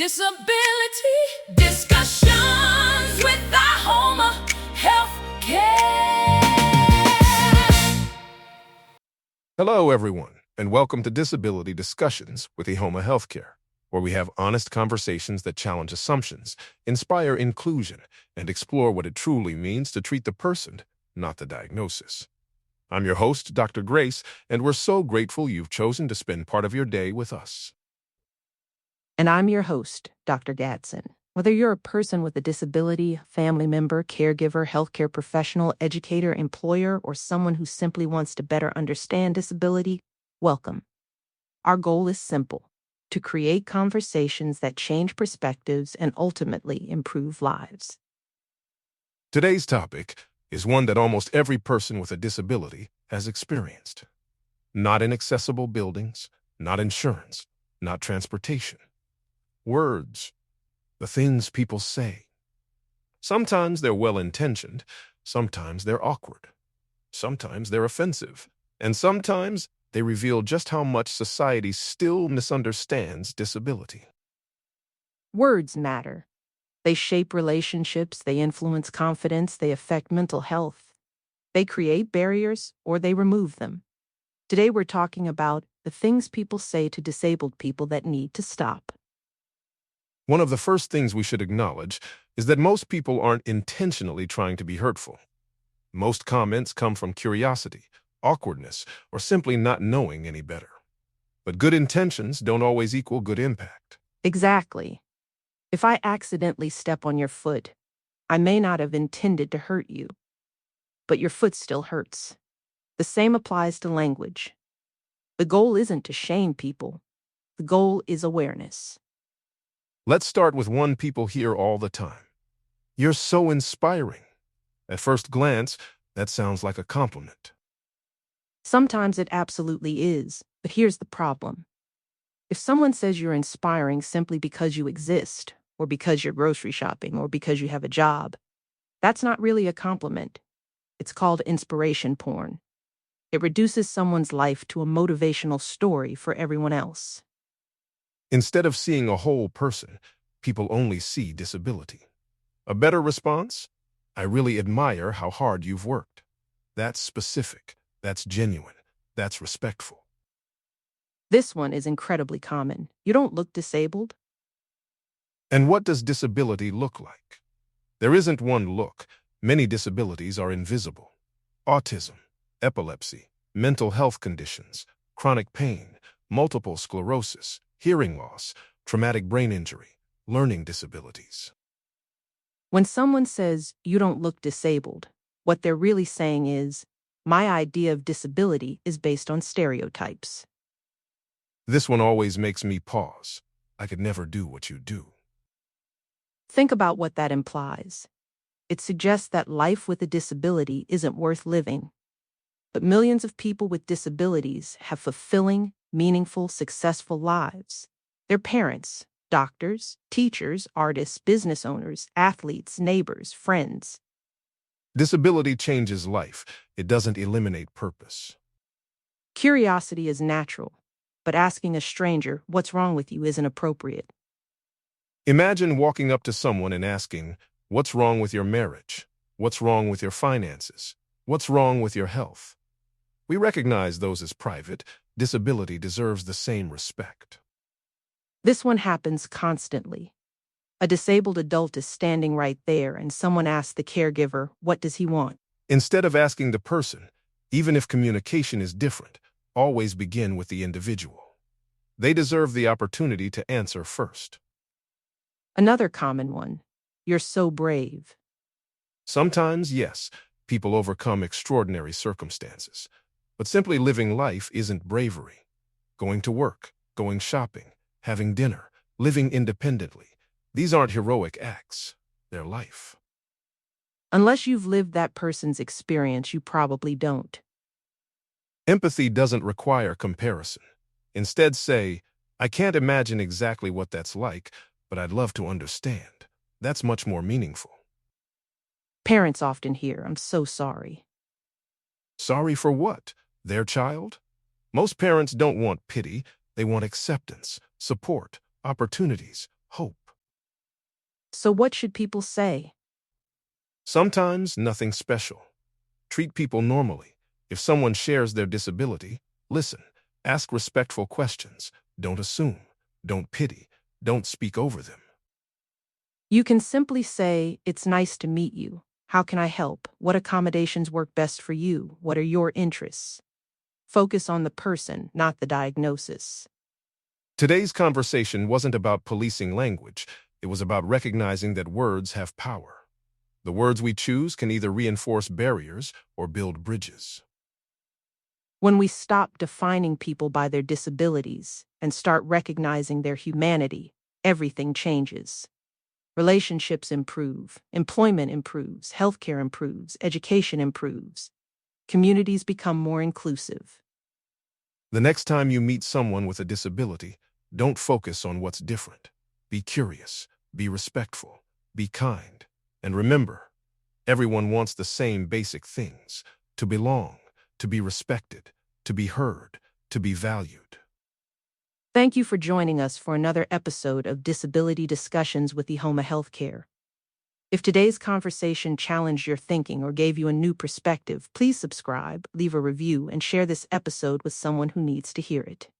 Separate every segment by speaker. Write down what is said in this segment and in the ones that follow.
Speaker 1: Disability discussions with Ihoma Healthcare.
Speaker 2: Hello, everyone, and welcome to Disability Discussions with Ihoma Healthcare, where we have honest conversations that challenge assumptions, inspire inclusion, and explore what it truly means to treat the person, not the diagnosis. I'm your host, Dr. Grace, and we're so grateful you've chosen to spend part of your day with us.
Speaker 3: And I'm your host, Dr. Gadson. Whether you're a person with a disability, family member, caregiver, healthcare professional, educator, employer, or someone who simply wants to better understand disability, welcome. Our goal is simple: to create conversations that change perspectives and ultimately improve lives.
Speaker 2: Today's topic is one that almost every person with a disability has experienced. Not inaccessible buildings, not insurance, not transportation. Words, the things people say. Sometimes they're well-intentioned, sometimes they're awkward, sometimes they're offensive, and sometimes they reveal just how much society still misunderstands disability.
Speaker 3: Words matter. They shape relationships, they influence confidence, they affect mental health. They create barriers or they remove them. Today we're talking about the things people say to disabled people that need to stop.
Speaker 2: One of the first things we should acknowledge is that most people aren't intentionally trying to be hurtful. Most comments come from curiosity, awkwardness, or simply not knowing any better. But good intentions don't always equal good impact.
Speaker 3: Exactly. If I accidentally step on your foot, I may not have intended to hurt you, but your foot still hurts. The same applies to language. The goal isn't to shame people. The goal is awareness.
Speaker 2: Let's start with one people hear all the time. You're so inspiring. At first glance, that sounds like a compliment.
Speaker 3: Sometimes it absolutely is, but here's the problem. If someone says you're inspiring simply because you exist, or because you're grocery shopping, or because you have a job, that's not really a compliment. It's called inspiration porn. It reduces someone's life to a motivational story for everyone else.
Speaker 2: Instead of seeing a whole person, people only see disability. A better response? I really admire how hard you've worked. That's specific. That's genuine. That's respectful.
Speaker 3: This one is incredibly common. You don't look disabled.
Speaker 2: And what does disability look like? There isn't one look. Many disabilities are invisible. Autism, epilepsy, mental health conditions, chronic pain, multiple sclerosis, hearing loss, traumatic brain injury, learning disabilities.
Speaker 3: When someone says you don't look disabled, what they're really saying is, my idea of disability is based on stereotypes.
Speaker 2: This one always makes me pause. I could never do what you do.
Speaker 3: Think about what that implies. It suggests that life with a disability isn't worth living. But millions of people with disabilities have fulfilling, meaningful, successful lives. They're parents, doctors, teachers, artists, business owners, athletes, neighbors, friends.
Speaker 2: Disability changes life. It doesn't eliminate purpose.
Speaker 3: Curiosity is natural, but asking a stranger what's wrong with you isn't appropriate.
Speaker 2: Imagine walking up to someone and asking, what's wrong with your marriage? What's wrong with your finances? What's wrong with your health? We recognize those as private. Disability deserves the same respect.
Speaker 3: This one happens constantly. A disabled adult is standing right there and someone asks the caregiver, what does he want?
Speaker 2: Instead of asking the person, even if communication is different, always begin with the individual. They deserve the opportunity to answer first.
Speaker 3: Another common one, you're so brave.
Speaker 2: Sometimes, yes, people overcome extraordinary circumstances. But simply living life isn't bravery. Going to work, going shopping, having dinner, living independently. These aren't heroic acts. They're life.
Speaker 3: Unless you've lived that person's experience, you probably don't.
Speaker 2: Empathy doesn't require comparison. Instead say, I can't imagine exactly what that's like, but I'd love to understand. That's much more meaningful.
Speaker 3: Parents often hear, I'm so sorry.
Speaker 2: Sorry for what? Their child? Most parents don't want pity. They want acceptance, support, opportunities, hope.
Speaker 3: So, what should people say?
Speaker 2: Sometimes nothing special. Treat people normally. If someone shares their disability, listen, ask respectful questions. Don't assume, don't pity, don't speak over them.
Speaker 3: You can simply say, "It's nice to meet you. How can I help? What accommodations work best for you? What are your interests?" Focus on the person, not the diagnosis.
Speaker 2: Today's conversation wasn't about policing language. It was about recognizing that words have power. The words we choose can either reinforce barriers or build bridges.
Speaker 3: When we stop defining people by their disabilities and start recognizing their humanity, everything changes. Relationships improve, employment improves, healthcare improves, education improves. Communities become more inclusive.
Speaker 2: The next time you meet someone with a disability, don't focus on what's different. Be curious, be respectful, be kind. And remember, everyone wants the same basic things: to belong, to be respected, to be heard, to be valued.
Speaker 3: Thank you for joining us for another episode of Disability Discussions with Ihoma Healthcare. If today's conversation challenged your thinking or gave you a new perspective, please subscribe, leave a review, and share this episode with someone who needs to hear it.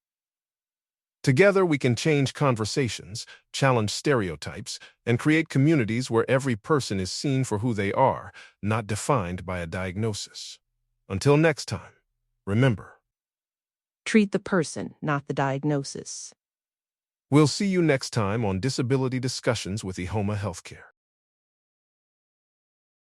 Speaker 2: Together, we can change conversations, challenge stereotypes, and create communities where every person is seen for who they are, not defined by a diagnosis. Until next time, remember,
Speaker 3: Treat the person, not the diagnosis.
Speaker 2: we'll see you next time on Disability Discussions with Ihoma Healthcare.